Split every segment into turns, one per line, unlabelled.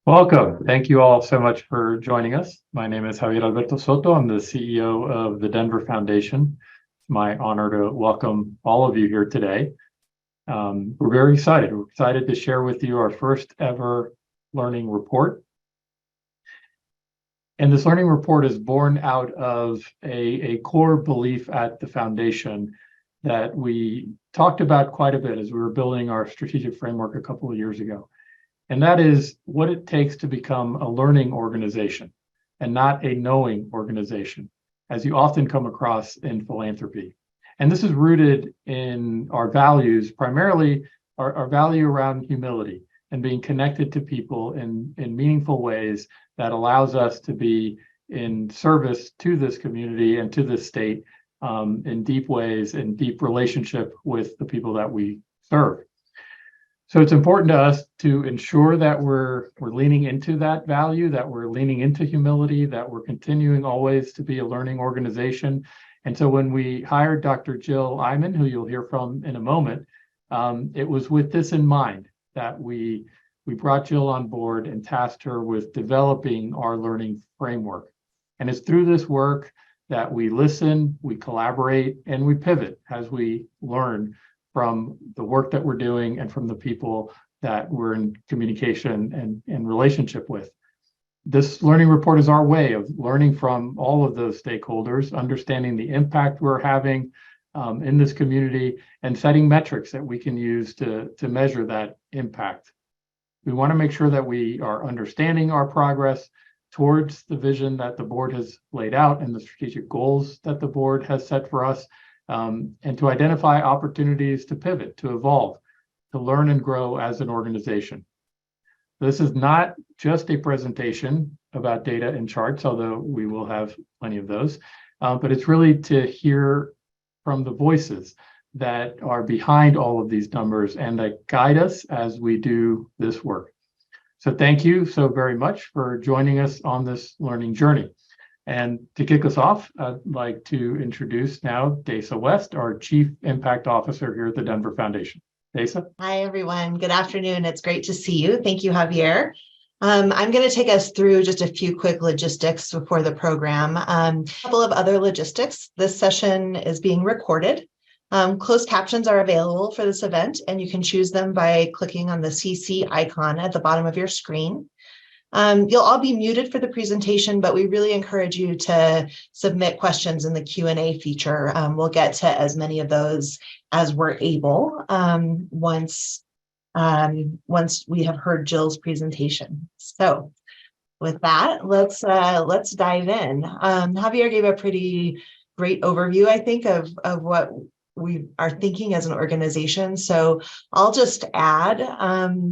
Welcome. Thank you all so much for joining us. My name is Javier Alberto Soto. I'm the CEO of the Denver Foundation. It's my honor to welcome all of you here today. We're very excited. We're excited to share with you our first ever learning report. And this learning report is born out of a core belief at the foundation that we talked about quite a bit as we were building our strategic framework a couple of years ago. And that is what it takes to become a learning organization and not a knowing organization, as you often come across in philanthropy. And this is rooted in our values, primarily our value around humility and being connected to people in meaningful ways that allows us to be in service to this community and to this state in deep ways, in deep relationship with the people that we serve. So it's important to us to ensure that we're leaning into that value, that we're leaning into humility, that we're continuing always to be a learning organization. And so when we hired Dr. Jill Iman, who you'll hear from in a moment, it was with this in mind that we brought Jill on board and tasked her with developing our learning framework. And it's through this work that we listen, we collaborate, and we pivot as we learn from the work that we're doing and from the people that we're in communication and relationship with. This learning report is our way of learning from all of those stakeholders, understanding the impact we're having in this community, and setting metrics that we can use to measure that impact. We want to make sure that we are understanding our progress towards the vision that the board has laid out and the strategic goals that the board has set for us, and to identify opportunities to pivot, to evolve, to learn and grow as an organization. This is not just a presentation about data and charts, although we will have plenty of those, but it's really to hear from the voices that are behind all of these numbers and that guide us as we do this work. So thank you so very much for joining us on this learning journey. And to kick us off, I'd like to introduce now Desa West, our Chief Impact Officer here at the Denver Foundation. Desa?
Hi, everyone. Good afternoon. It's great to see you. Thank you, Javier. I'm going to take us through just a few quick logistics before the program. A couple of other logistics. This session is being recorded. Closed captions are available for this event, and you can choose them by clicking on the CC icon at the bottom of your screen. You'll all be muted for the presentation, but we really encourage you to submit questions in the Q&A feature. We'll get to as many of those as we're able once we have heard Jill's presentation. So with that, let's dive in. Javier gave a pretty great overview, I think, of what we are thinking as an organization. So I'll just add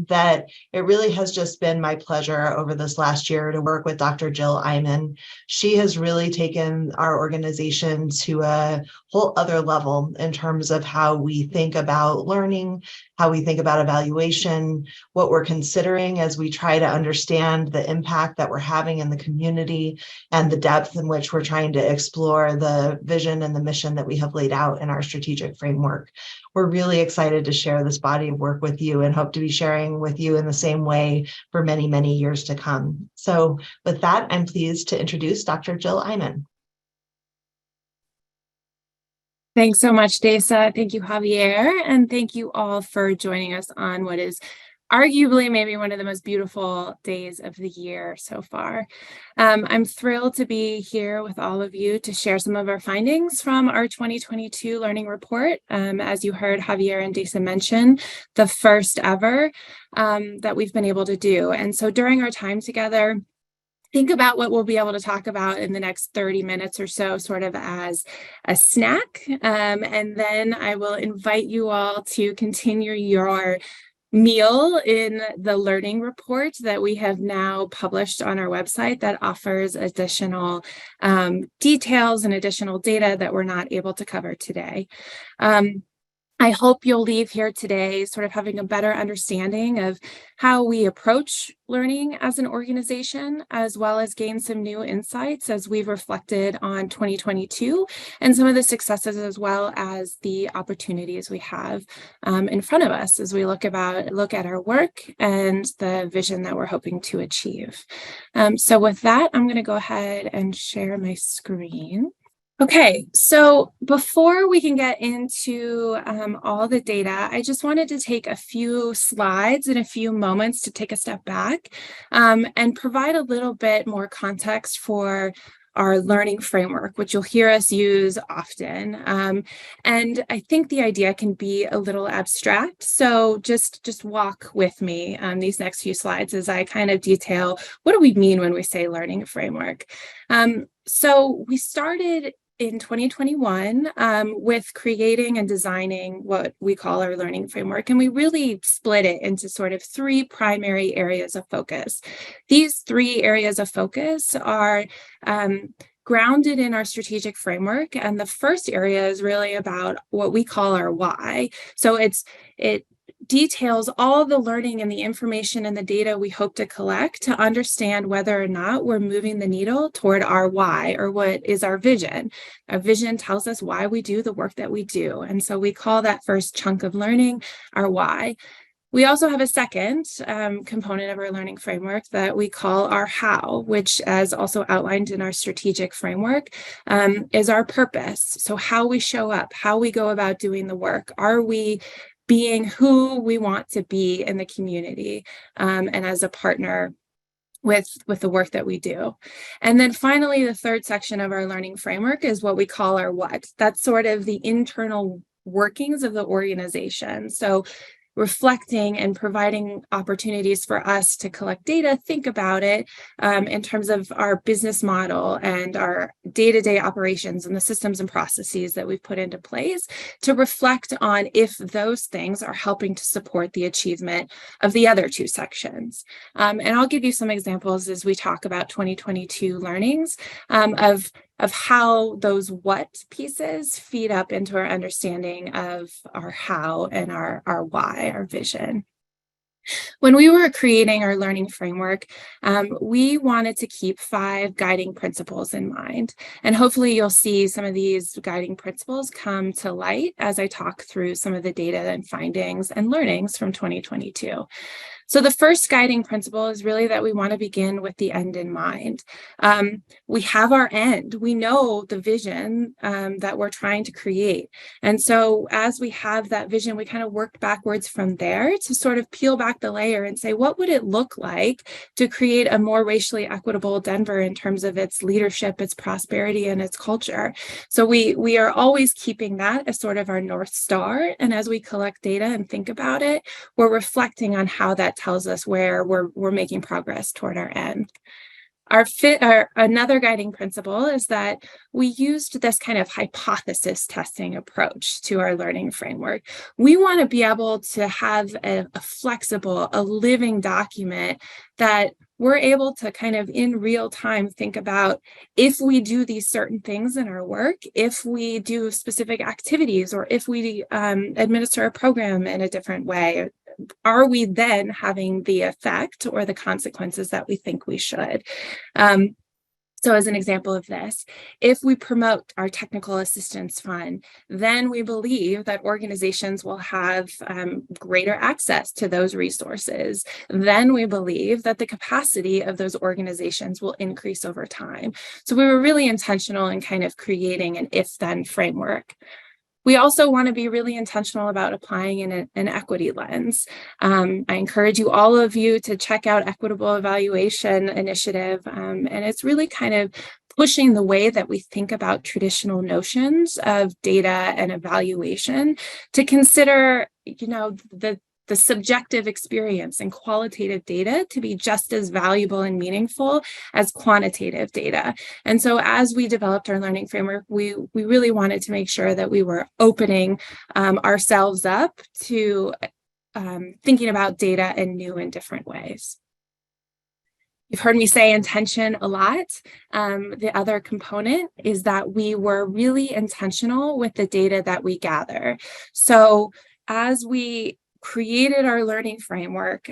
that it really has just been my pleasure over this last year to work with Dr. Jill Iman. She has really taken our organization to a whole other level in terms of how we think about learning, how we think about evaluation, what we're considering as we try to understand the impact that we're having in the community and the depth in which we're trying to explore the vision and the mission that we have laid out in our strategic framework. We're really excited to share this body of work with you and hope to be sharing with you in the same way for many, many years to come. So with that, I'm pleased to introduce Dr. Jill Iman.
Thanks so much, Desa. Thank you, Javier. And thank you all for joining us on what is arguably maybe one of the most beautiful days of the year so far. I'm thrilled to be here with all of you to share some of our findings from our 2022 learning report. As you heard Javier and Desa mention, the first ever that we've been able to do. And so during our time together, think about what we'll be able to talk about in the next 30 minutes or so, sort of as a snack. And then I will invite you all to continue your meal in the learning report that we have now published on our website that offers additional details and additional data that we're not able to cover today. I hope you'll leave here today sort of having a better understanding of how we approach learning as an organization, as well as gain some new insights as we've reflected on 2022 and some of the successes as well as the opportunities we have in front of us as we look at our work and the vision that we're hoping to achieve. So with that, I'm going to go ahead and share my screen. Okay, so before we can get into all the data, I just wanted to take a few slides and a few moments to take a step back and provide a little bit more context for our learning framework, which you'll hear us use often. And I think the idea can be a little abstract. So just walk with me on these next few slides as I kind of detail what do we mean when we say learning framework. So we started in 2021 with creating and designing what we call our learning framework. And we really split it into sort of three primary areas of focus. These three areas of focus are grounded in our strategic framework. And the first area is really about what we call our why. So it details all the learning and the information and the data we hope to collect to understand whether or not we're moving the needle toward our why, or what is our vision. Our vision tells us why we do the work that we do. And so we call that first chunk of learning our why. We also have a second component of our learning framework that we call our how, which, as also outlined in our strategic framework, is our purpose. So how we show up, how we go about doing the work. Are we being who we want to be in the community and as a partner with the work that we do. And then finally, the third section of our learning framework is what we call our what. That's sort of the internal workings of the organization. So reflecting and providing opportunities for us to collect data, think about it in terms of our business model and our day-to-day operations and the systems and processes that we've put into place to reflect on if those things are helping to support the achievement of the other two sections. And I'll give you some examples as we talk about 2022 learnings of how those what pieces feed up into our understanding of our how and our why, our vision. When we were creating our learning framework, we wanted to keep 5 guiding principles in mind. And hopefully you'll see some of these guiding principles come to light as I talk through some of the data and findings and learnings from 2022. So the first guiding principle is really that we want to begin with the end in mind. We have our end. We know the vision that we're trying to create. And so as we have that vision, we kind of work backwards from there to sort of peel back the layer and say, what would it look like to create a more racially equitable Denver in terms of its leadership, its prosperity, and its culture? So we are always keeping that as sort of our North Star. And as we collect data and think about it, we're reflecting on how that tells us where we're making progress toward our end. Another guiding principle is that we used this kind of hypothesis testing approach to our learning framework. We want to be able to have a flexible, a living document that we're able to kind of in real time think about if we do these certain things in our work, if we do specific activities, or if we administer a program in a different way, are we then having the effect or the consequences that we think we should? So as an example of this, if we promote our technical assistance fund, then we believe that organizations will have greater access to those resources. Then we believe that the capacity of those organizations will increase over time. So we were really intentional in kind of creating an if-then framework. We also want to be really intentional about applying an equity lens. I encourage all of you to check out Equitable Evaluation Initiative, and it's really kind of pushing the way that we think about traditional notions of data and evaluation to consider, the subjective experience and qualitative data to be just as valuable and meaningful as quantitative data. And so as we developed our learning framework, we really wanted to make sure that we were opening ourselves up to thinking about data in new and different ways. You've heard me say intention a lot. The other component is that we were really intentional with the data that we gather. So as we created our learning framework,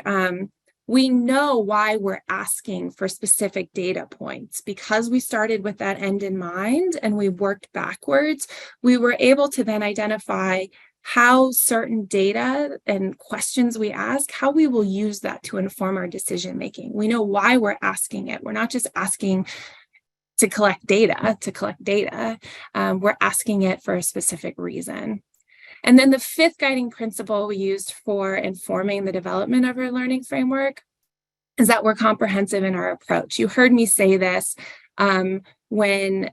we know why we're asking for specific data points. Because we started with that end in mind and we worked backwards, we were able to then identify how certain data and questions we ask, how we will use that to inform our decision making. We know why we're asking it. We're not just asking to collect data, we're asking it for a specific reason. And then the fifth guiding principle we used for informing the development of our learning framework is that we're comprehensive in our approach. You heard me say this when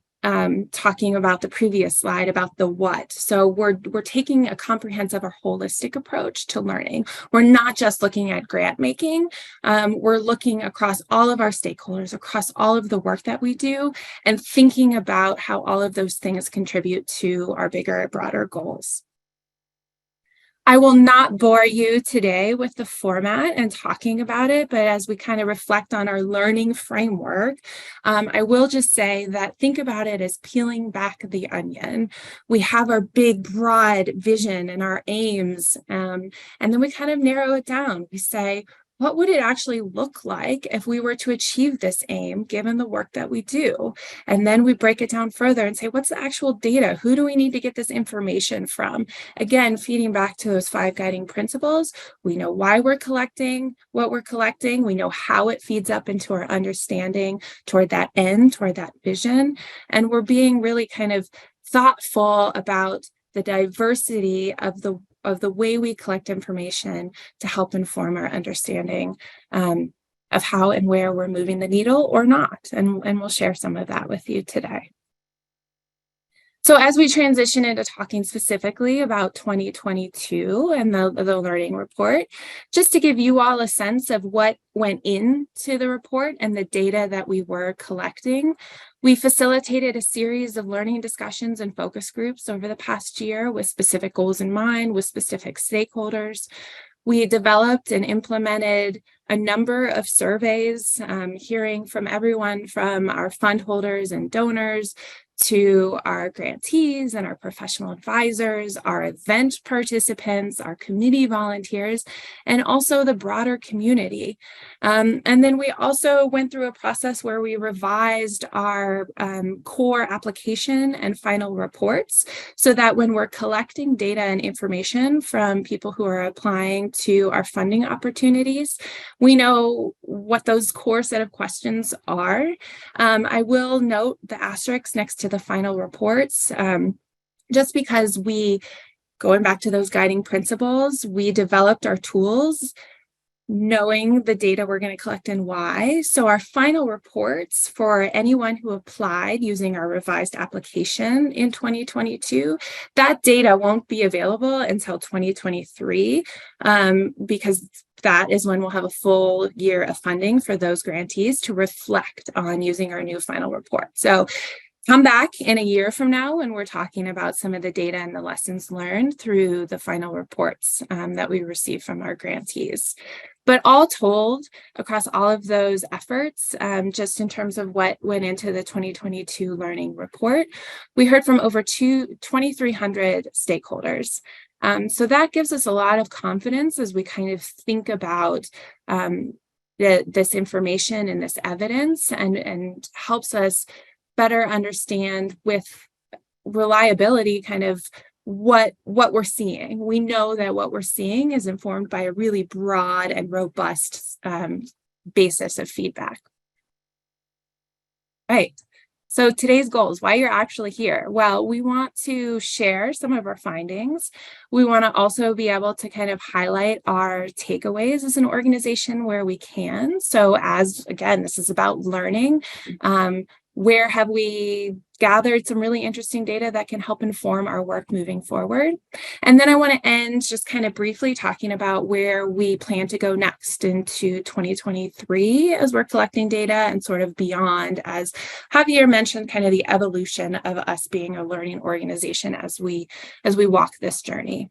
talking about the previous slide about the what. So we're taking a comprehensive or holistic approach to learning. We're not just looking at grant making. We're looking across all of our stakeholders, across all of the work that we do, and thinking about how all of those things contribute to our bigger, broader goals. I will not bore you today with the format and talking about it, but as we kind of reflect on our learning framework, I will just say that think about it as peeling back the onion. We have our big, broad vision and our aims, and then we kind of narrow it down. We say, what would it actually look like if we were to achieve this aim, given the work that we do? And then we break it down further and say, what's the actual data? Who do we need to get this information from? Again, feeding back to those 5 guiding principles. We know why we're collecting what we're collecting. We know how it feeds up into our understanding toward that end, toward that vision. And we're being really kind of thoughtful about the diversity of the way we collect information to help inform our understanding of how and where we're moving the needle or not. And we'll share some of that with you today. So as we transition into talking specifically about 2022 and the learning report, just to give you all a sense of what went into the report and the data that we were collecting, we facilitated a series of learning discussions and focus groups over the past year with specific goals in mind, with specific stakeholders. We developed and implemented a number of surveys, hearing from everyone from our fund holders and donors to our grantees and our professional advisors, our event participants, our committee volunteers, and also the broader community. And then we also went through a process where we revised our core application and final reports so that when we're collecting data and information from people who are applying to our funding opportunities, we know what those core set of questions are. I will note the asterisks next to the final reports, just because going back to those guiding principles, we developed our tools knowing the data we're going to collect and why. So our final reports for anyone who applied using our revised application in 2022, that data won't be available until 2023, because that is when we'll have a full year of funding for those grantees to reflect on using our new final report. So come back in a year from now when we're talking about some of the data and the lessons learned through the final reports that we received from our grantees. But all told, across all of those efforts, just in terms of what went into the 2022 learning report, we heard from over 2,300 stakeholders. So that gives us a lot of confidence as we kind of think about this information and this evidence, and helps us better understand with reliability kind of what we're seeing. We know that what we're seeing is informed by a really broad and robust basis of feedback. Right. So today's goals, why you're actually here. Well, we want to share some of our findings. We want to also be able to kind of highlight our takeaways as an organization where we can. So again, this is about learning. Where have we gathered some really interesting data that can help inform our work moving forward? And then I want to end just kind of briefly talking about where we plan to go next into 2023 as we're collecting data and sort of beyond, as Javier mentioned, kind of the evolution of us being a learning organization as we walk this journey.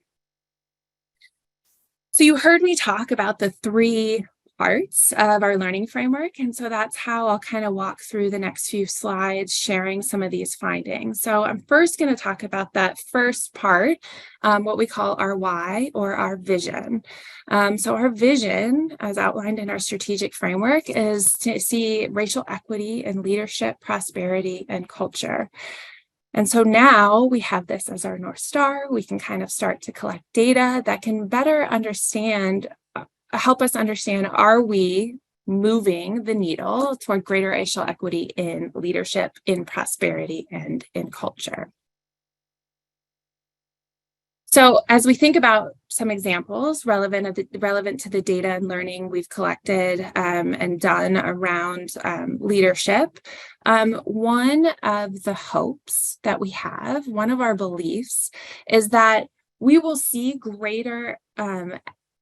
So you heard me talk about the 3 parts of our learning framework. And so that's how I'll kind of walk through the next few slides, sharing some of these findings. So I'm first going to talk about that first part, what we call our why, or our vision. So our vision, as outlined in our strategic framework, is to see racial equity in leadership, prosperity, and culture. And so now we have this as our North Star. We can kind of start to collect data that can better help us understand, are we moving the needle toward greater racial equity in leadership, in prosperity, and in culture? So as we think about some examples relevant to the data and learning we've collected and done around leadership, one of the hopes that we have, one of our beliefs, is that we will see greater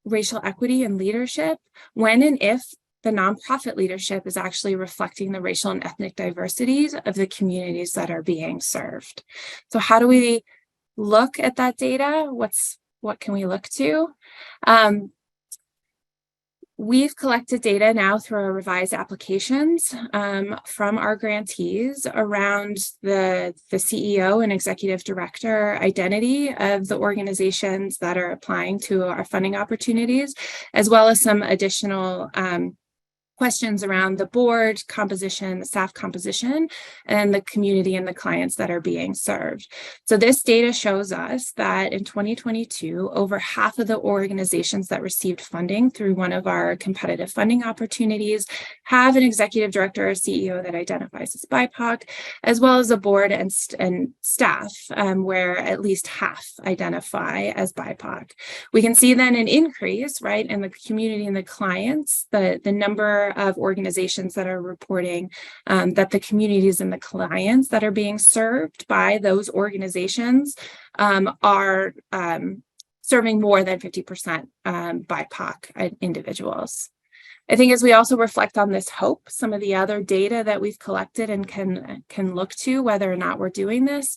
racial equity in leadership when and if the nonprofit leadership is actually reflecting the racial and ethnic diversities of the communities that are being served. So how do we look at that data? What can we look to? We've collected data now through our revised applications from our grantees around the CEO and executive director identity of the organizations that are applying to our funding opportunities, as well as some additional questions around the board composition, the staff composition, and the community and the clients that are being served. So this data shows us that in 2022, over half of the organizations that received funding through one of our competitive funding opportunities have an executive director or CEO that identifies as BIPOC, as well as a board and staff where at least half identify as BIPOC. We can see then an increase, right, in the community and the clients, the number of organizations that are reporting that the communities and the clients that are being served by those organizations are serving more than 50% BIPOC individuals. I think as we also reflect on this hope, some of the other data that we've collected and can look to whether or not we're doing this,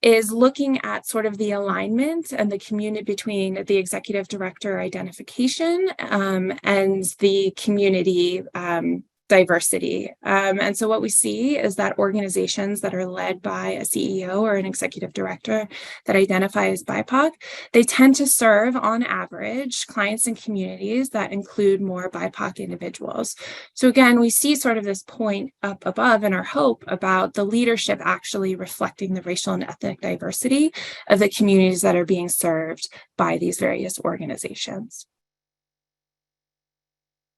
is looking at sort of the alignment and the community between the executive director identification and the community diversity. And so what we see is that organizations that are led by a CEO or an executive director that identify as BIPOC, they tend to serve on average clients and communities that include more BIPOC individuals. So again, we see sort of this point up above in our hope about the leadership actually reflecting the racial and ethnic diversity of the communities that are being served by these various organizations.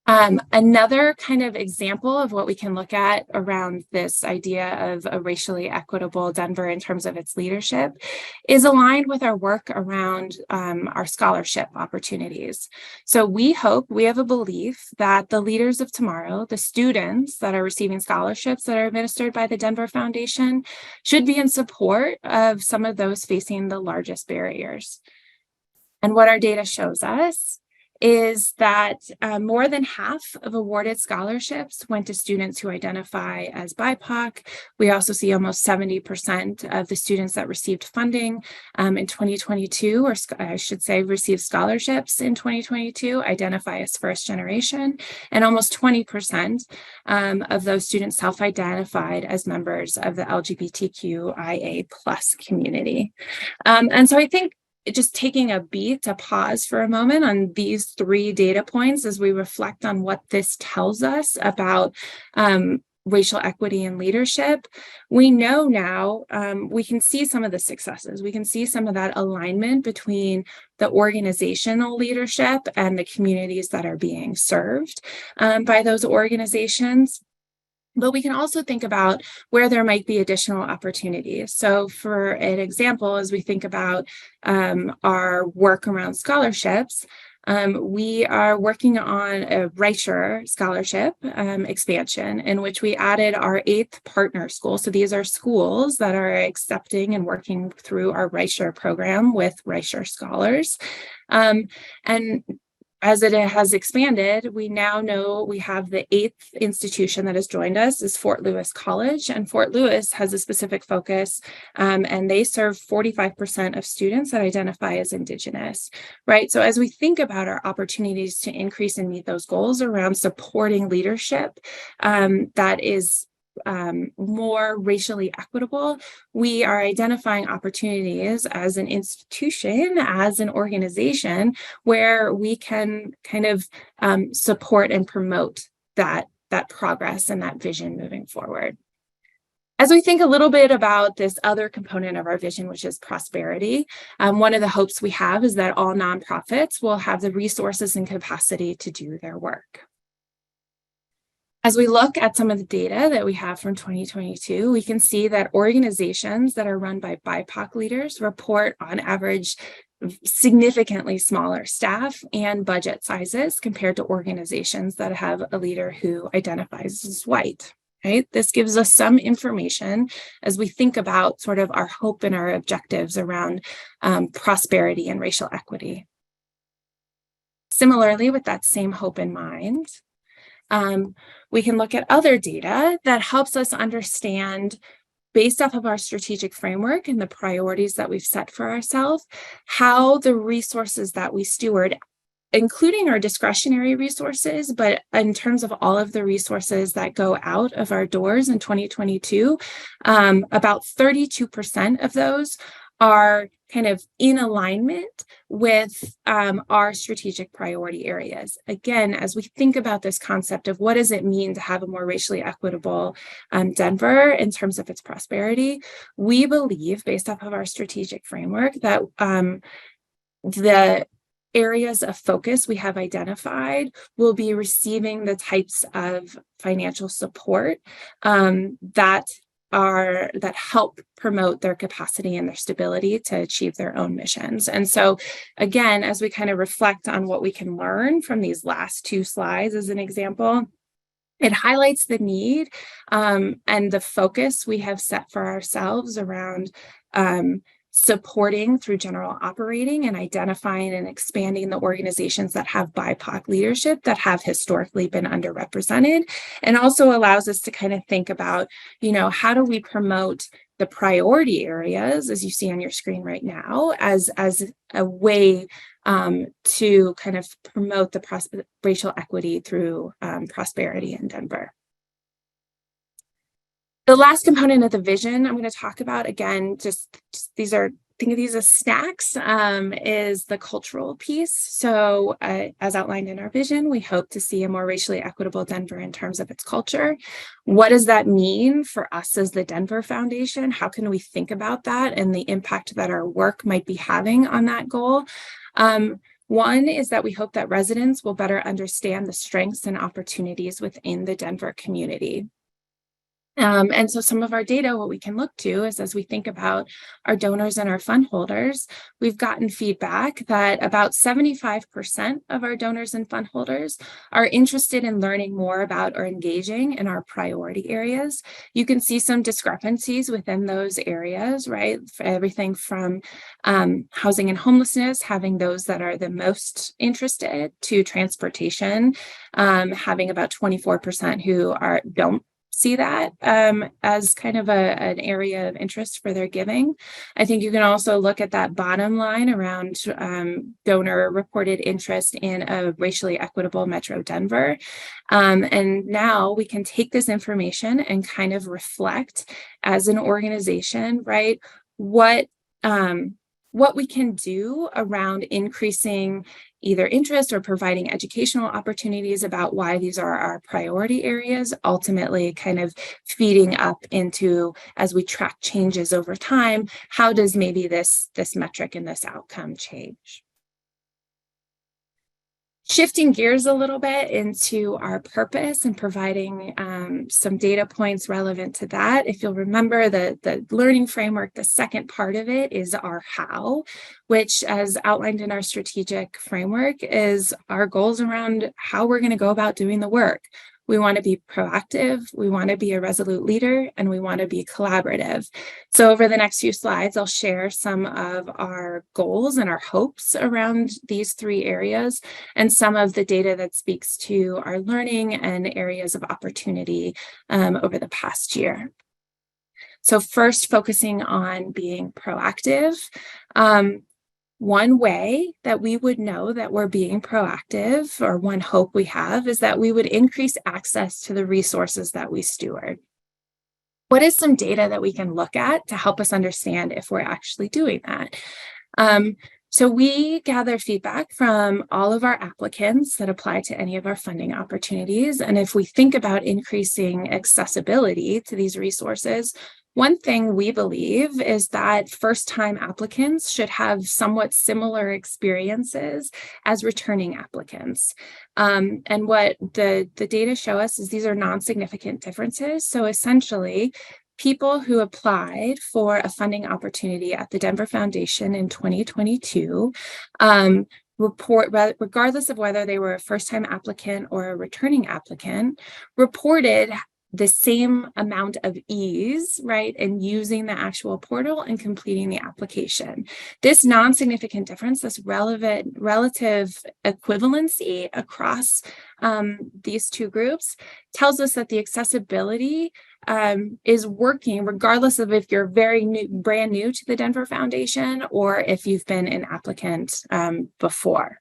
Another kind of example of what we can look at around this idea of a racially equitable Denver in terms of its leadership is aligned with our work around our scholarship opportunities. So we have a belief that the leaders of tomorrow, the students that are receiving scholarships that are administered by the Denver Foundation, should be in support of some of those facing the largest barriers. And what our data shows us is that more than half of awarded scholarships went to students who identify as BIPOC. We also see almost 70% of the students that received funding in 2022, or I should say received scholarships in 2022, identify as first generation, and almost 20% of those students self-identified as members of the LGBTQIA+ community. And so I think just taking a pause for a moment on these three data points as we reflect on what this tells us about racial equity and leadership, we know now we can see some of the successes. We can see some of that alignment between the organizational leadership and the communities that are being served by those organizations. But we can also think about where there might be additional opportunities. So for an example, as we think about our work around scholarships, we are working on a Reicher scholarship expansion in which we added our 8th partner school. So these are schools that are accepting and working through our Reicher program with Reicher scholars. And as it has expanded, we now know we have the 8th institution that has joined us is Fort Lewis College, and Fort Lewis has a specific focus, and they serve 45% of students that identify as Indigenous, right? So as we think about our opportunities to increase and meet those goals around supporting leadership that is more racially equitable, we are identifying opportunities as an institution, as an organization, where we can kind of support and promote that progress and that vision moving forward. As we think a little bit about this other component of our vision, which is prosperity, one of the hopes we have is that all nonprofits will have the resources and capacity to do their work. As we look at some of the data that we have from 2022, we can see that organizations that are run by BIPOC leaders report on average significantly smaller staff and budget sizes compared to organizations that have a leader who identifies as white. Right? This gives us some information as we think about sort of our hope and our objectives around prosperity and racial equity. Similarly, with that same hope in mind, we can look at other data that helps us understand, based off of our strategic framework and the priorities that we've set for ourselves, how the resources that we steward, including our discretionary resources, but in terms of all of the resources that go out of our doors in 2022, about 32% of those are kind of in alignment with our strategic priority areas. Again, as we think about this concept of what does it mean to have a more racially equitable Denver in terms of its prosperity, we believe, based off of our strategic framework, that the areas of focus we have identified will be receiving the types of financial support that help promote their capacity and their stability to achieve their own missions. And so, again, as we kind of reflect on what we can learn from these last two slides as an example, it highlights the need and the focus we have set for ourselves around supporting through general operating and identifying and expanding the organizations that have BIPOC leadership that have historically been underrepresented, and also allows us to kind of think about, how do we promote the priority areas, as you see on your screen right now, as a way to kind of promote the racial equity through prosperity in Denver. The last component of the vision I'm going to talk about, again, think of these as snacks, is the cultural piece. So as outlined in our vision, we hope to see a more racially equitable Denver in terms of its culture. What does that mean for us as the Denver Foundation? How can we think about that and the impact that our work might be having on that goal? One is that we hope that residents will better understand the strengths and opportunities within the Denver community. And so some of our data, what we can look to is, as we think about our donors and our fund holders, we've gotten feedback that about 75% of our donors and fund holders are interested in learning more about or engaging in our priority areas. You can see some discrepancies within those areas, right? For everything from housing and homelessness, having those that are the most interested, to transportation, having about 24% who don't see that as kind of an area of interest for their giving. I think you can also look at that bottom line around donor reported interest in a racially equitable Metro Denver. And now we can take this information and kind of reflect as an organization, right, what we can do around increasing either interest or providing educational opportunities about why these are our priority areas, ultimately kind of feeding up into, as we track changes over time, how does maybe this metric and this outcome change? Shifting gears a little bit into our purpose and providing some data points relevant to that. If you'll remember the learning framework, the second part of it is our how, which, as outlined in our strategic framework, is our goals around how we're going to go about doing the work. we want to be proactive, we want to be a resolute leader, and we want to be collaborative. So over the next few slides, I'll share some of our goals and our hopes around these three areas and some of the data that speaks to our learning and areas of opportunity over the past year. So first, focusing on being proactive. One way that we would know that we're being proactive, or one hope we have, is that we would increase access to the resources that we steward. What is some data that we can look at to help us understand if we're actually doing that? So we gather feedback from all of our applicants that apply to any of our funding opportunities. And if we think about increasing accessibility to these resources, one thing we believe is that first-time applicants should have somewhat similar experiences as returning applicants. And what the data show us is these are non-significant differences. So essentially, people who applied for a funding opportunity at the Denver Foundation in 2022 report, regardless of whether they were a first-time applicant or a returning applicant, reported the same amount of ease, right, in using the actual portal and completing the application. This non-significant difference, this relative equivalency across these two groups tells us that the accessibility is working regardless of if you're brand new to the Denver Foundation or if you've been an applicant before.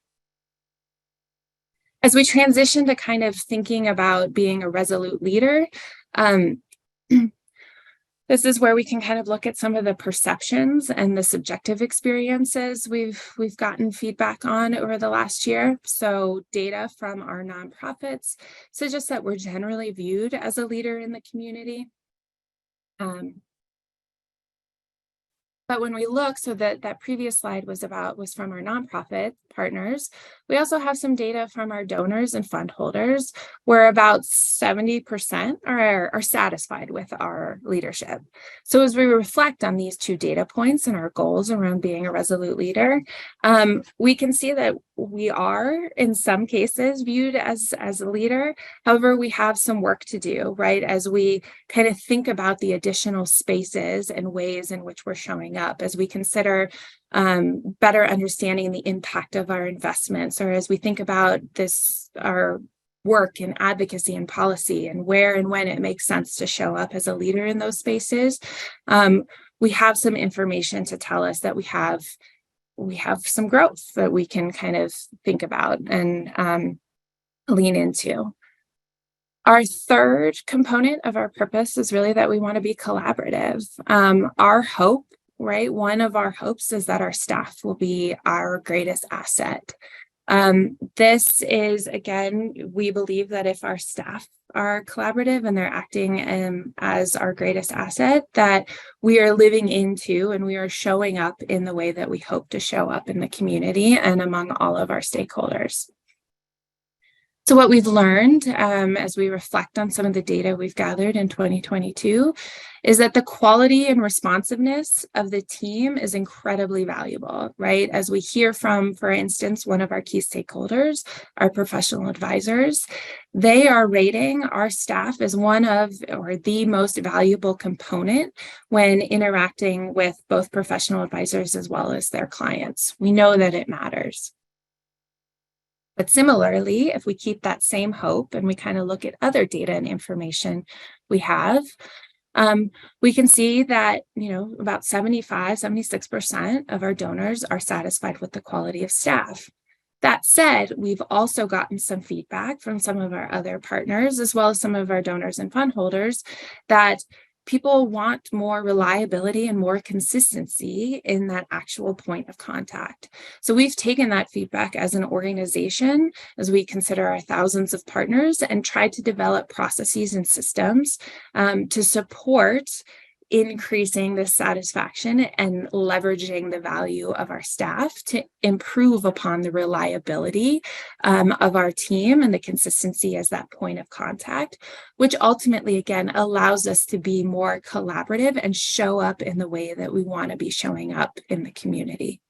As we transition to kind of thinking about being a resolute leader, this is where we can kind of look at some of the perceptions and the subjective experiences we've gotten feedback on over the last year. So data from our nonprofits suggests that we're generally viewed as a leader in the community. But when we look, so that previous slide was from our nonprofit partners. We also have some data from our donors and fund holders, where about 70% are satisfied with our leadership. So as we reflect on these two data points and our goals around being a resolute leader, we can see that we are in some cases viewed as a leader. However, we have some work to do, right? As we kind of think about the additional spaces and ways in which we're showing up, as we consider better understanding the impact of our investments, or as we think about our work in advocacy and policy and where and when it makes sense to show up as a leader in those spaces, we have some information to tell us that we have some growth that we can kind of think about and lean into. Our third component of our purpose is really that we want to be collaborative. Our hope, right? One of our hopes is that our staff will be our greatest asset. This is, again, we believe that if our staff are collaborative and they're acting as our greatest asset, that we are living into and we are showing up in the way that we hope to show up in the community and among all of our stakeholders. So what we've learned as we reflect on some of the data we've gathered in 2022 is that the quality and responsiveness of the team is incredibly valuable, right? As we hear from, for instance, one of our key stakeholders, our professional advisors, they are rating our staff as one of, or the most valuable component when interacting with both professional advisors as well as their clients. We know that it matters. But similarly, if we keep that same hope and we kind of look at other data and information we have, we can see that, about 76% of our donors are satisfied with the quality of staff. That said, we've also gotten some feedback from some of our other partners, as well as some of our donors and fund holders, that people want more reliability and more consistency in that actual point of contact. So we've taken that feedback as an organization, as we consider our thousands of partners, and tried to develop processes and systems to support increasing the satisfaction and leveraging the value of our staff to improve upon the reliability of our team and the consistency as that point of contact, which ultimately, again, allows us to be more collaborative and show up in the way that we want to be showing up in the community.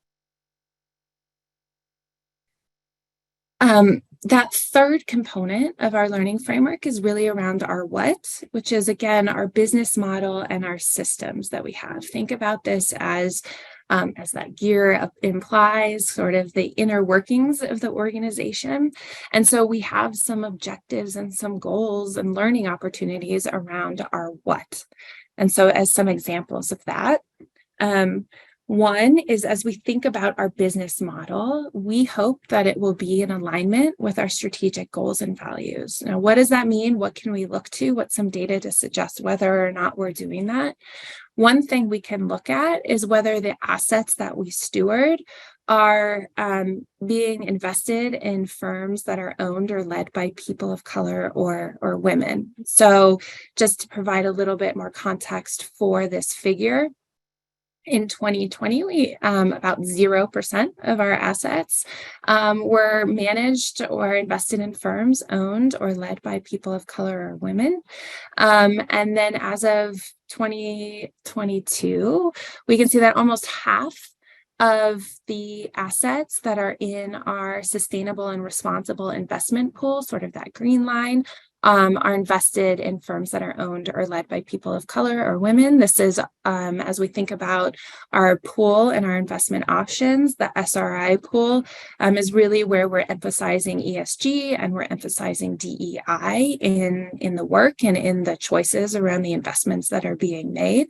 That third component of our learning framework is really around our what, which is, again, our business model and our systems that we have. Think about this as that gear implies, sort of the inner workings of the organization. And so we have some objectives and some goals and learning opportunities around our what. And so as some examples of that, one is, as we think about our business model, we hope that it will be in alignment with our strategic goals and values. Now, what does that mean? What can we look to? What's some data to suggest whether or not we're doing that? One thing we can look at is whether the assets that we steward are being invested in firms that are owned or led by people of color or women. So just to provide a little bit more context for this figure, in 2020, we about 0% of our assets were managed or invested in firms owned or led by people of color or women. And then as of 2022, we can see that almost half of the assets that are in our sustainable and responsible investment pool, sort of that green line, are invested in firms that are owned or led by people of color or women. This is, as we think about our pool and our investment options, the SRI pool is really where we're emphasizing ESG and we're emphasizing DEI in the work and in the choices around the investments that are being made.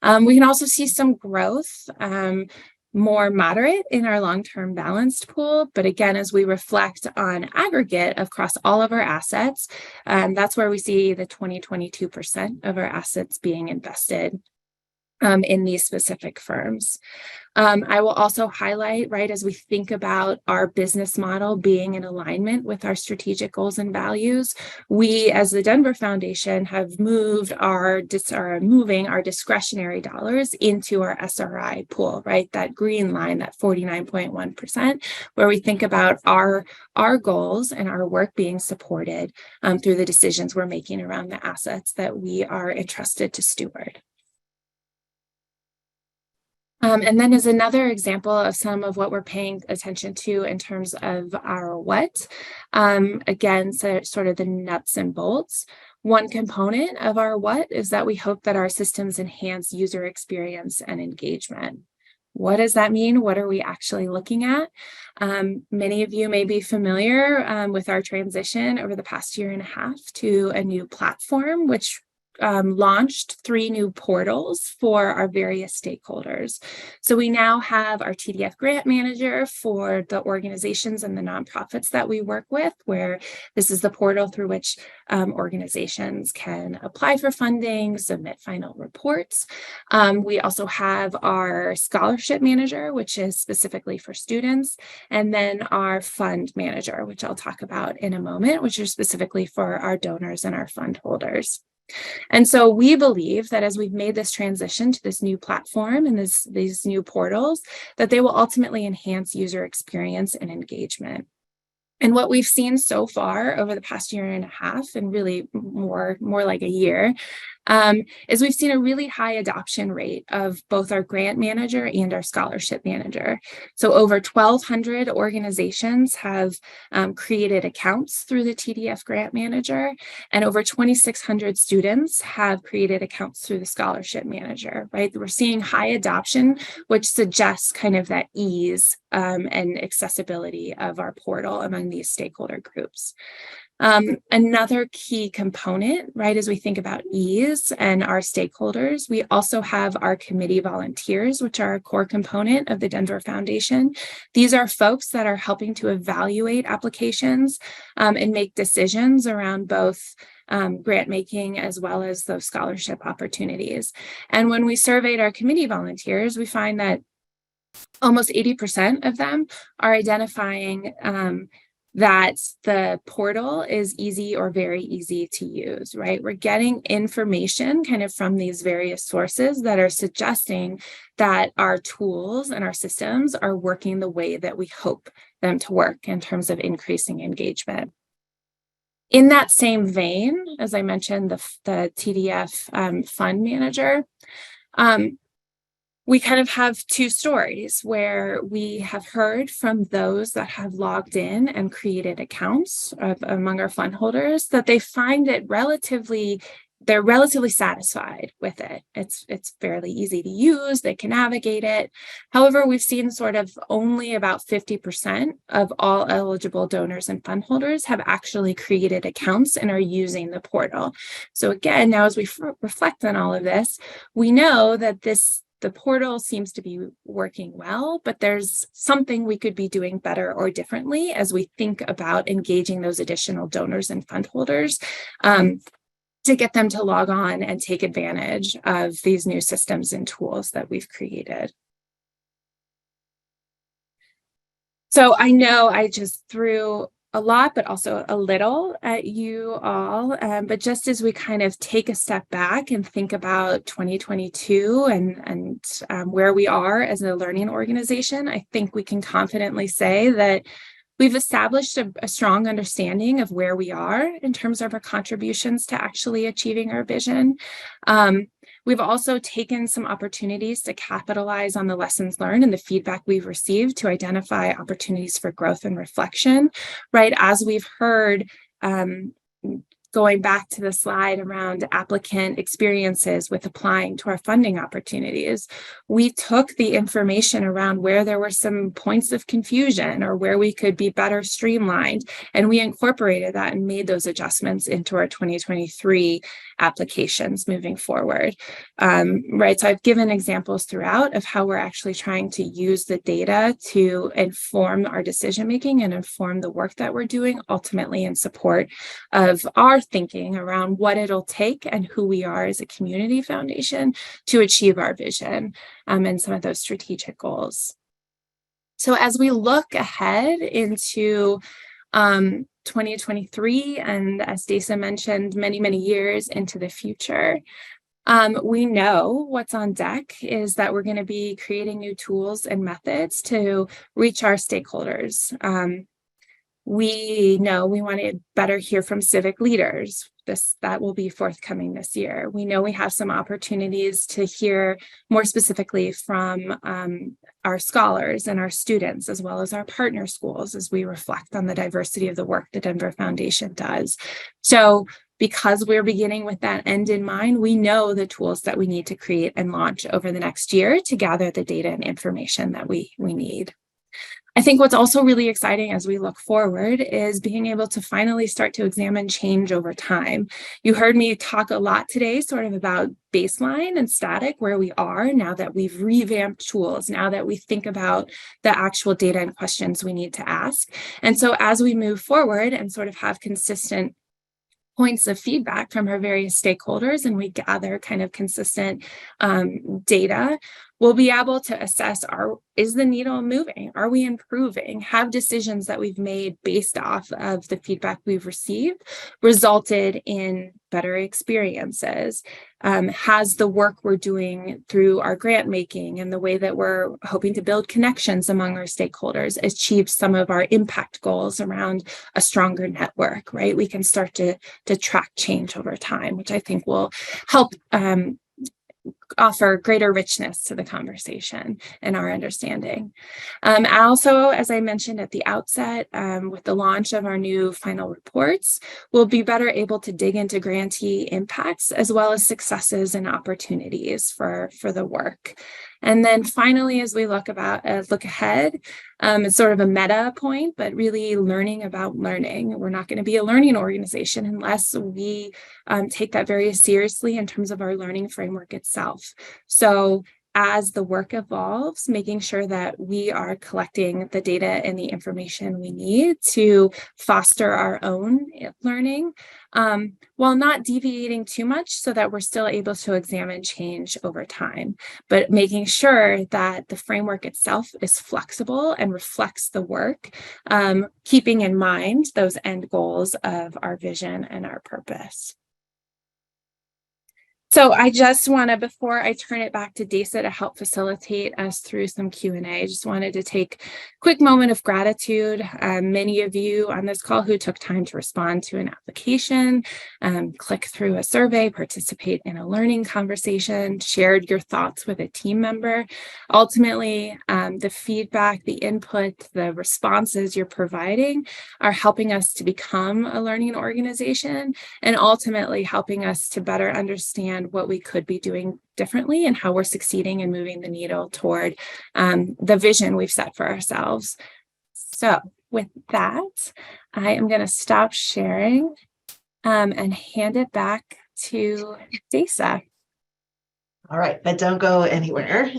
We can also see some growth, more moderate in our long-term balanced pool. But again, as we reflect on aggregate across all of our assets, that's where we see the 22% of our assets being invested in these specific firms. I will also highlight, right, as we think about our business model being in alignment with our strategic goals and values, we as the Denver Foundation have moving our discretionary dollars into our SRI pool, right, that green line, that 49.1%, where we think about our goals and our work being supported through the decisions we're making around the assets that we are entrusted to steward. And then as another example of some of what we're paying attention to in terms of our what, again, so sort of the nuts and bolts. One component of our what is that we hope that our systems enhance user experience and engagement. What does that mean? What are we actually looking at? Many of you may be familiar with our transition over the past year and a half to a new platform, which launched 3 new portals for our various stakeholders. So we now have our TDF grant manager for the organizations and the nonprofits that we work with, where this is the portal through which organizations can apply for funding, submit final reports. We also have our scholarship manager, which is specifically for students, and then our fund manager, which I'll talk about in a moment, which is specifically for our donors and our fund holders. And so we believe that as we've made this transition to this new platform and these new portals, that they will ultimately enhance user experience and engagement. And what we've seen so far over the past year and a half, and really more like a year, is we've seen a really high adoption rate of both our grant manager and our scholarship manager. So over 1,200 organizations have created accounts through the TDF grant manager, and over 2,600 students have created accounts through the scholarship manager, right? We're seeing high adoption, which suggests kind of that ease and accessibility of our portal among these stakeholder groups. Another key component, right, as we think about ease and our stakeholders, we also have our committee volunteers, which are a core component of the Denver Foundation. These are folks that are helping to evaluate applications and make decisions around both grant making as well as those scholarship opportunities. And when we surveyed our committee volunteers, we find that almost 80% of them are identifying that the portal is easy or very easy to use, right? We're getting information kind of from these various sources that are suggesting that our tools and our systems are working the way that we hope them to work in terms of increasing engagement. In that same vein, as I mentioned, the TDF fund manager, we kind of have two stories where we have heard from those that have logged in and created accounts among our fund holders that they find it they're relatively satisfied with it. It's fairly easy to use. They can navigate it. However, we've seen sort of only about 50% of all eligible donors and fund holders have actually created accounts and are using the portal. So again, now as we reflect on all of this, we know that the portal seems to be working well, but there's something we could be doing better or differently as we think about engaging those additional donors and fund holders to get them to log on and take advantage of these new systems and tools that we've created. So I know I just threw a lot, but also a little at you all. But just as we kind of take a step back and think about 2022 and where we are as a learning organization, I think we can confidently say that we've established a strong understanding of where we are in terms of our contributions to actually achieving our vision. We've also taken some opportunities to capitalize on the lessons learned and the feedback we've received to identify opportunities for growth and reflection, right? As we've heard, going back to the slide around applicant experiences with applying to our funding opportunities, we took the information around where there were some points of confusion or where we could be better streamlined, and we incorporated that and made those adjustments into our 2023 applications moving forward. Right, so I've given examples throughout of how we're actually trying to use the data to inform our decision making and inform the work that we're doing, ultimately in support of our thinking around what it'll take and who we are as a community foundation to achieve our vision and some of those strategic goals. So as we look ahead into 2023, and as Desa mentioned, many years into the future, we know what's on deck is that we're going to be creating new tools and methods to reach our stakeholders. We know we want to better hear from civic leaders. That will be forthcoming this year. We know we have some opportunities to hear more specifically from our scholars and our students, as well as our partner schools, as we reflect on the diversity of the work the Denver Foundation does. So because we're beginning with that end in mind, we know the tools that we need to create and launch over the next year to gather the data and information that we need. I think what's also really exciting as we look forward is being able to finally start to examine change over time. You heard me talk a lot today sort of about baseline and static, where we are now that we've revamped tools, now that we think about the actual data and questions we need to ask. And so as we move forward and sort of have consistent points of feedback from our various stakeholders and we gather kind of consistent data, we'll be able to assess, is the needle moving? Are we improving? Have decisions that we've made based off of the feedback we've received resulted in better experiences? Has the work we're doing through our grant making and the way that we're hoping to build connections among our stakeholders achieved some of our impact goals around a stronger network, right? We can start to track change over time, which I think will help offer greater richness to the conversation and our understanding. Also, as I mentioned at the outset, with the launch of our new final reports, we'll be better able to dig into grantee impacts as well as successes and opportunities for the work. And then finally, as we look ahead, it's sort of a meta point, but really learning about learning. We're not going to be a learning organization unless we take that very seriously in terms of our learning framework itself. So as the work evolves, making sure that we are collecting the data and the information we need to foster our own learning, while not deviating too much so that we're still able to examine change over time, but making sure that the framework itself is flexible and reflects the work, keeping in mind those end goals of our vision and our purpose. So I just want to, before I turn it back to Desa to help facilitate us through some Q&A, I just wanted to take a quick moment of gratitude. Many of you on this call who took time to respond to an application, click through a survey, participate in a learning conversation, shared your thoughts with a team member. Ultimately, the feedback, the input, the responses you're providing are helping us to become a learning organization and ultimately helping us to better understand what we could be doing differently and how we're succeeding in moving the needle toward the vision we've set for ourselves. So with that, I am going to stop sharing and hand it back to Desa.
All right, but don't go anywhere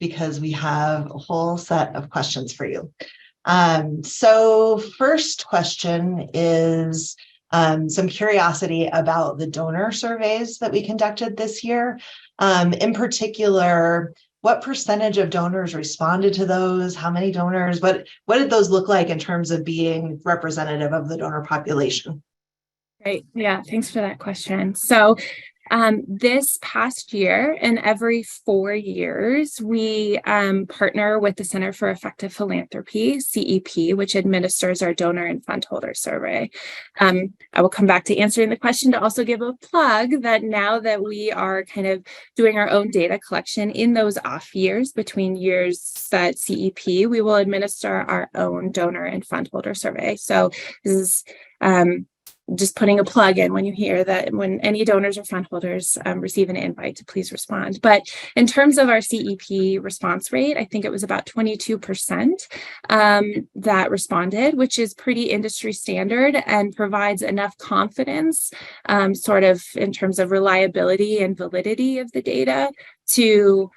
because we have a whole set of questions for you. So first question is some curiosity about the donor surveys that we conducted this year. In particular, what percentage of donors responded to those? How many donors? What did those look like in terms of being representative of the donor population?
Great. Yeah, thanks for that question. So this past year and every 4 years, we partner with the Center for Effective Philanthropy, CEP, which administers our donor and fund holder survey. I will come back to answering the question to also give a plug that now that we are kind of doing our own data collection in those off years between years that CEP, we will administer our own donor and fund holder survey. So this is just putting a plug in when you hear that when any donors or fund holders receive an invite to please respond. But in terms of our CEP response rate, I think it was about 22% that responded, which is pretty industry standard and provides enough confidence sort of in terms of reliability and validity of the data to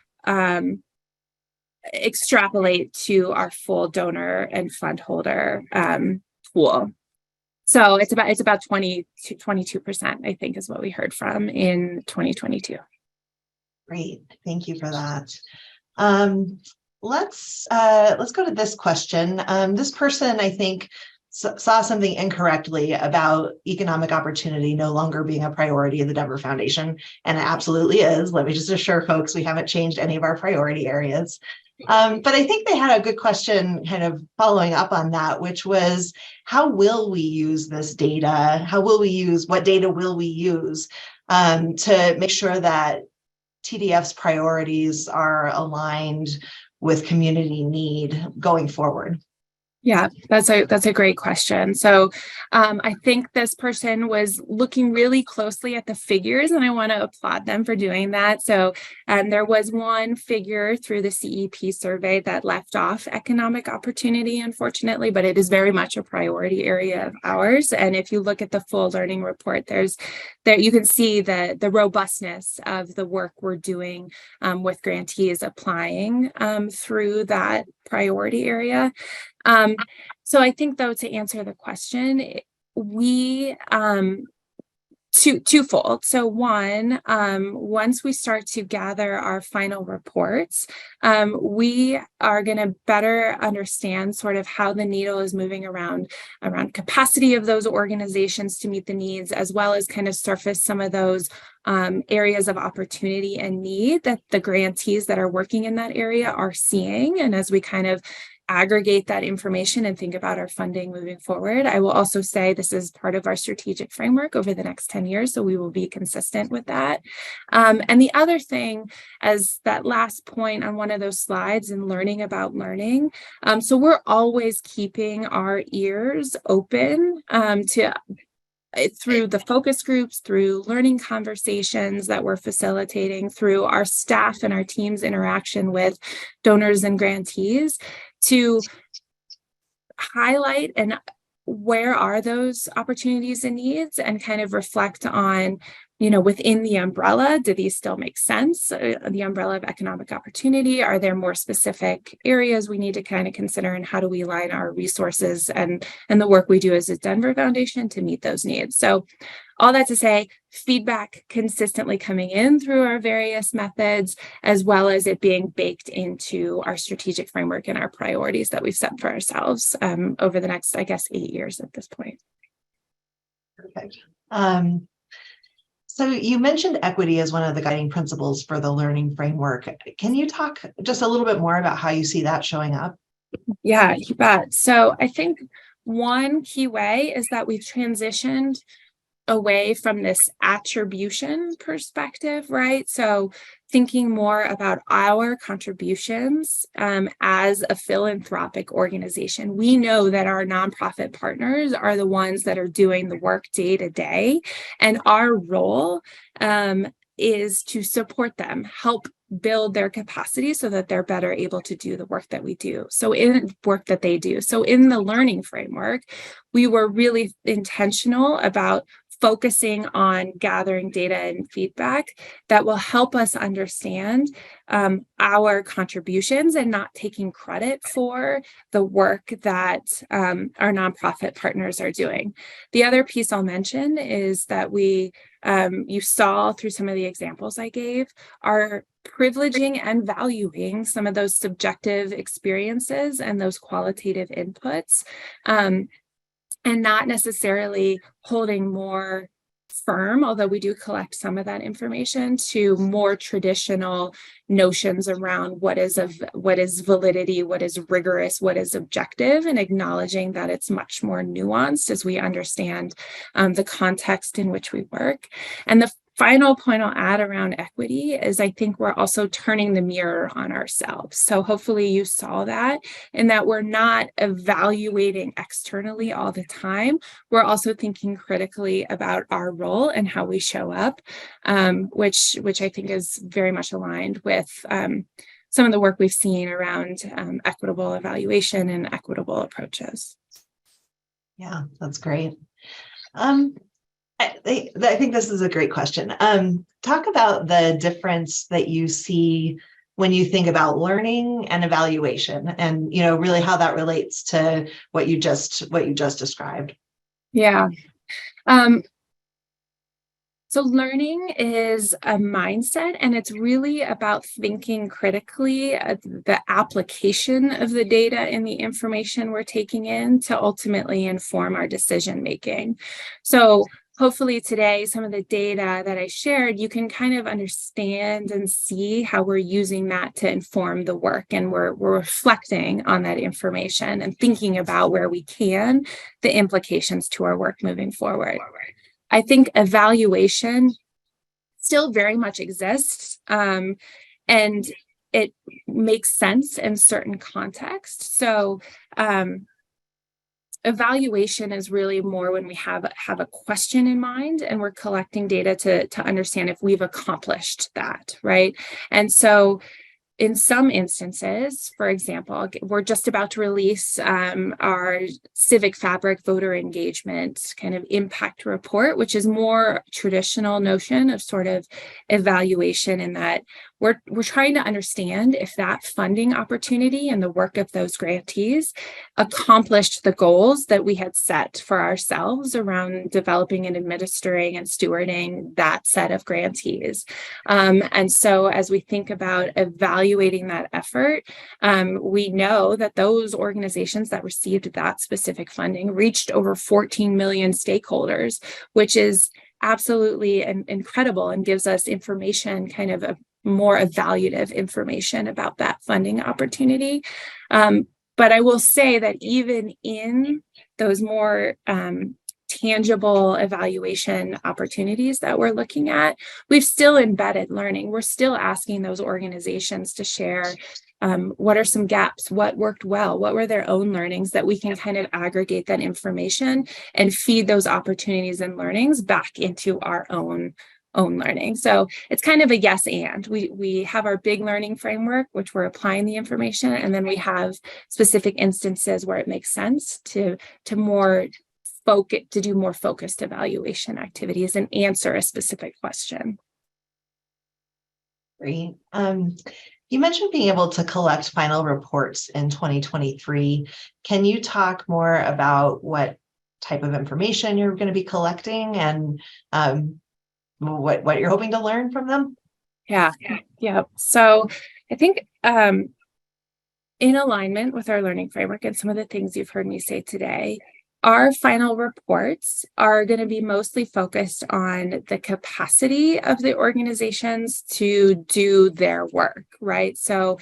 extrapolate to our full donor and fund holder pool. So it's about 20 to 22%, I think, is what we heard from in 2022.
Great, thank you for that. Let's go to this question. This person, I think, saw something incorrectly about economic opportunity no longer being a priority of the Denver Foundation, and it absolutely is. Let me just assure folks we haven't changed any of our priority areas. But I think they had a good question kind of following up on that, which was, how will we use this data? What data will we use to make sure that TDF's priorities are aligned with community need going forward?
Yeah, that's a great question. So I think this person was looking really closely at the figures, and I want to applaud them for doing that. So there was one figure through the CEP survey that left off economic opportunity, unfortunately, but it is very much a priority area of ours. And if you look at the full learning report, there you can see the robustness of the work we're doing with grantees applying through that priority area. So I think, though, to answer the question, we twofold. So one, once we start to gather our final reports, we are going to better understand sort of how the needle is moving around capacity of those organizations to meet the needs, as well as kind of surface some of those areas of opportunity and need that the grantees that are working in that area are seeing. And as we kind of aggregate that information and think about our funding moving forward, I will also say this is part of our strategic framework over the next 10 years, so we will be consistent with that. And the other thing, as that last point on one of those slides in learning about learning, so we're always keeping our ears open to through the focus groups, through learning conversations that we're facilitating, through our staff and our team's interaction with donors and grantees, to highlight and where are those opportunities and needs, and kind of reflect on, within the umbrella, do these still make sense? The umbrella of economic opportunity, are there more specific areas we need to kind of consider, and how do we align our resources and the work we do as a Denver Foundation to meet those needs? So all that to say, feedback consistently coming in through our various methods, as well as it being baked into our strategic framework and our priorities that we've set for ourselves over the next, 8 years at this point.
Perfect. So you mentioned equity as one of the guiding principles for the learning framework. Can you talk just a little bit more about how you see that showing up?
Yeah, you bet. So I think one key way is that we've transitioned away from this attribution perspective, right? So thinking more about our contributions as a philanthropic organization. We know that our nonprofit partners are the ones that are doing the work day to day, and our role is to support them, help build their capacity so that they're better able to do the work that we do. So in work that they do. So in the learning framework, we were really intentional about focusing on gathering data and feedback that will help us understand our contributions and not taking credit for the work that our nonprofit partners are doing. The other piece I'll mention is that you saw through some of the examples I gave, are privileging and valuing some of those subjective experiences and those qualitative inputs. And not necessarily holding more firm, although we do collect some of that information, to more traditional notions around what is validity, what is rigorous, what is objective, and acknowledging that it's much more nuanced as we understand the context in which we work. And the final point I'll add around equity is I think we're also turning the mirror on ourselves. So hopefully you saw that, in that we're not evaluating externally all the time. We're also thinking critically about our role and how we show up, which I think is very much aligned with some of the work we've seen around equitable evaluation and equitable approaches.
Yeah, that's great. I think this is a great question. Talk about the difference that you see when you think about learning and evaluation, and really how that relates to what you just described.
Yeah. So learning is a mindset, and it's really about thinking critically the application of the data and the information we're taking in to ultimately inform our decision making. So hopefully today, some of the data that I shared, you can kind of understand and see how we're using that to inform the work, and we're reflecting on that information and thinking about where we can, the implications to our work moving forward. I think evaluation still very much exists, and it makes sense in certain contexts. So evaluation is really more when we have a question in mind and we're collecting data to understand if we've accomplished that, right? And so in some instances, for example, we're just about to release our Civic Fabric voter engagement kind of impact report, which is more traditional notion of sort of evaluation, in that we're trying to understand if that funding opportunity and the work of those grantees accomplished the goals that we had set for ourselves around developing and administering and stewarding that set of grantees. And so as we think about evaluating that effort, we know that those organizations that received that specific funding reached over 14 million stakeholders, which is absolutely incredible and gives us information, kind of a more evaluative information about that funding opportunity. But I will say that even in those more tangible evaluation opportunities that we're looking at, we've still embedded learning. We're still asking those organizations to share what are some gaps, what worked well, what were their own learnings, that we can kind of aggregate that information and feed those opportunities and learnings back into our own learning. So it's kind of a yes and. We have our big learning framework, which we're applying the information, and then we have specific instances where it makes sense to do more focused evaluation activities and answer a specific question.
Great. You mentioned being able to collect final reports in 2023. Can you talk more about what type of information you're going to be collecting and what you're hoping to learn from them?
Yeah. So I think in alignment with our learning framework and some of the things you've heard me say today, Our final reports are going to be mostly focused on the capacity of the organizations to do their work, right? So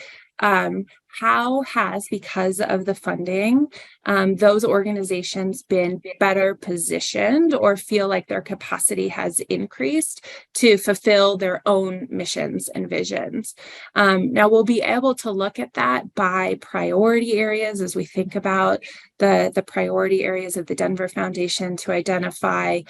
how has, because of the funding, those organizations been better positioned or feel like their capacity has increased to fulfill their own missions and visions? Now, we'll be able to look at that by priority areas as we think about the priority areas of the Denver Foundation to identify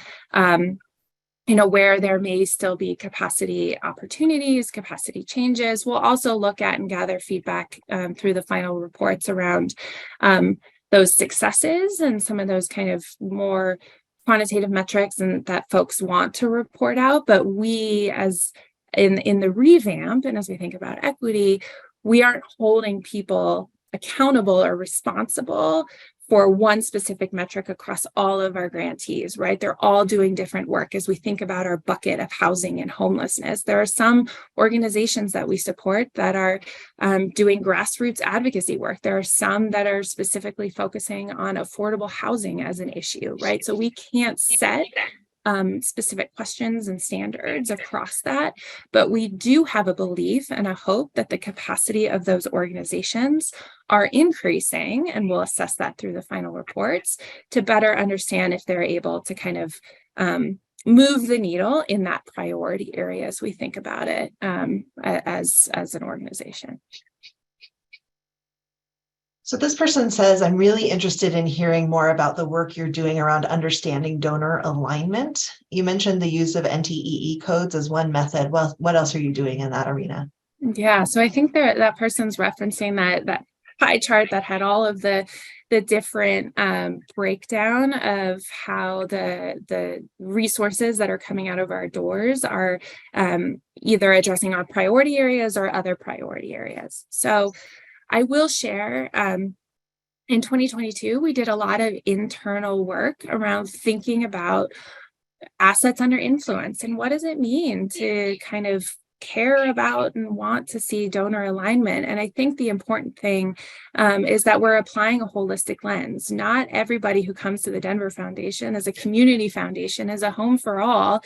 where there may still be capacity opportunities, capacity changes. We'll also look at and gather feedback through the final reports around those successes and some of those kind of more quantitative metrics and that folks want to report out. But we, as in the revamp, and as we think about equity, we aren't holding people accountable or responsible for one specific metric across all of our grantees, right? They're all doing different work as we think about our bucket of housing and homelessness. There are some organizations that we support that are doing grassroots advocacy work. There are some that are specifically focusing on affordable housing as an issue, right? So we can't set specific questions and standards across that, but we do have a belief and a hope that the capacity of those organizations are increasing, and we'll assess that through the final reports to better understand if they're able to kind of move the needle in that priority area as we think about it as an organization.
So this person says, I'm really interested in hearing more about the work you're doing around understanding donor alignment. You mentioned the use of NTEE codes as one method. Well, what else are you doing in that arena?
Yeah, so I think that person's referencing that pie chart that had all of the different breakdown of how the resources that are coming out of our doors are either addressing our priority areas or other priority areas. So I will share, in 2022, we did a lot of internal work around thinking about assets under influence and what does it mean to kind of care about and want to see donor alignment. And I think the important thing is that we're applying a holistic lens. Not everybody who comes to the Denver Foundation as a community foundation, as a home for all.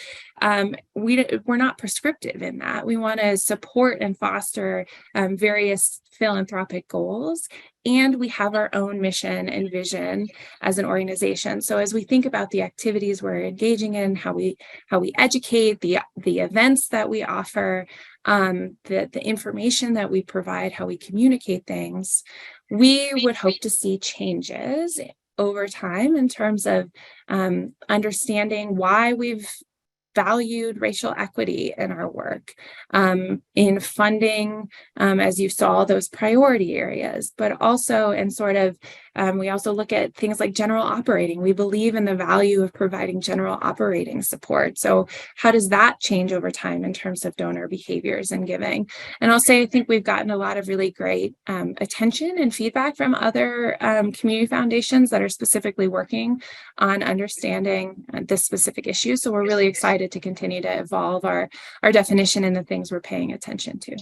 We're not prescriptive in that. We want to support and foster various philanthropic goals. And we have our own mission and vision as an organization. So as we think about the activities we're engaging in, how we educate, the events that we offer, the information that we provide, how we communicate things, we would hope to see changes over time in terms of understanding why we've valued racial equity in our work, in funding, as you saw, those priority areas, but also in sort of, we also look at things like general operating. We believe in the value of providing general operating support. So how does that change over time in terms of donor behaviors and giving? And I'll say, I think we've gotten a lot of really great attention and feedback from other community foundations that are specifically working on understanding this specific issue. So we're really excited to continue to evolve our definition and the things we're paying attention to.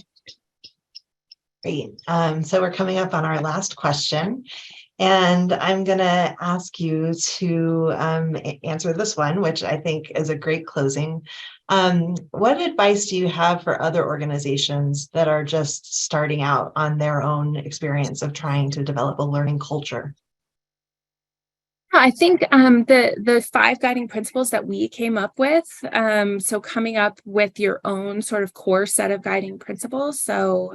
Great. So we're coming up on our last question, and I'm going to ask you to answer this one, which I think is a great closing. What advice do you have for other organizations that are just starting out on their own experience of trying to develop a learning culture?
I think the 5 guiding principles that we came up with, so coming up with your own sort of core set of guiding principles, so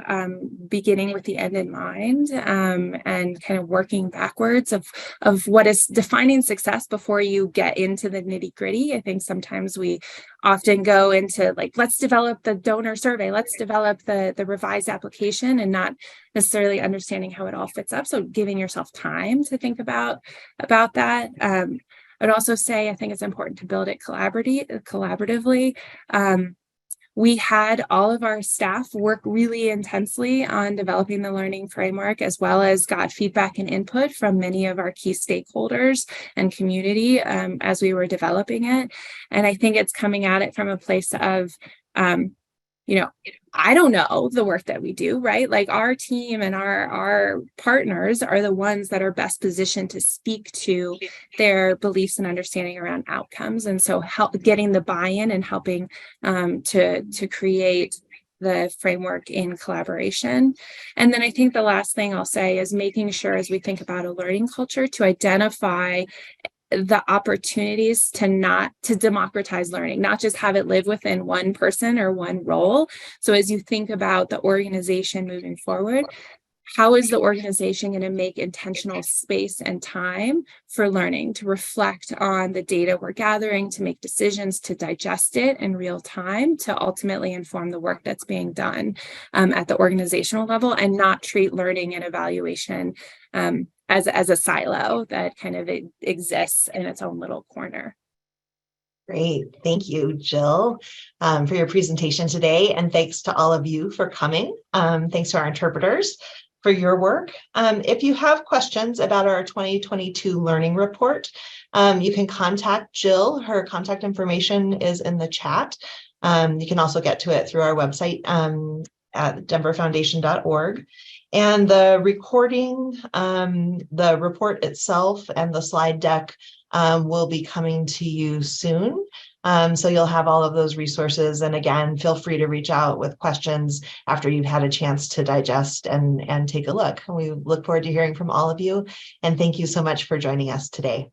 beginning with the end in mind, and kind of working backwards of what is defining success before you get into the nitty gritty. I think sometimes we often go into like, let's develop the donor survey, let's develop the revised application, and not necessarily understanding how it all fits up. So giving yourself time to think about that. I'd also say, I think it's important to build it collaboratively. We had all of our staff work really intensely on developing the learning framework, as well as got feedback and input from many of our key stakeholders and community as we were developing it. And I think it's coming at it from a place of, I don't know the work that we do, right? Like our team and our partners are the ones that are best positioned to speak to their beliefs and understanding around outcomes. And so getting the buy-in and helping to create the framework in collaboration. And then I think the last thing I'll say is making sure as we think about a learning culture to identify the opportunities to democratize learning, not just have it live within one person or one role. So as you think about the organization moving forward, how is the organization going to make intentional space and time for learning, to reflect on the data we're gathering, to make decisions, to digest it in real time, to ultimately inform the work that's being done at the organizational level, and not treat learning and evaluation as a silo that kind of exists in its own little corner.
Great. Thank you, Jill, for your presentation today. And thanks to all of you for coming. Thanks to our interpreters for your work. If you have questions about our 2022 learning report, you can contact Jill. Her contact information is in the chat. You can also get to it through our website at denverfoundation.org. And the recording, the report itself, and the slide deck will be coming to you soon. So you'll have all of those resources. And again, feel free to reach out with questions after you've had a chance to digest and take a look. We look forward to hearing from all of you. And thank you so much for joining us today.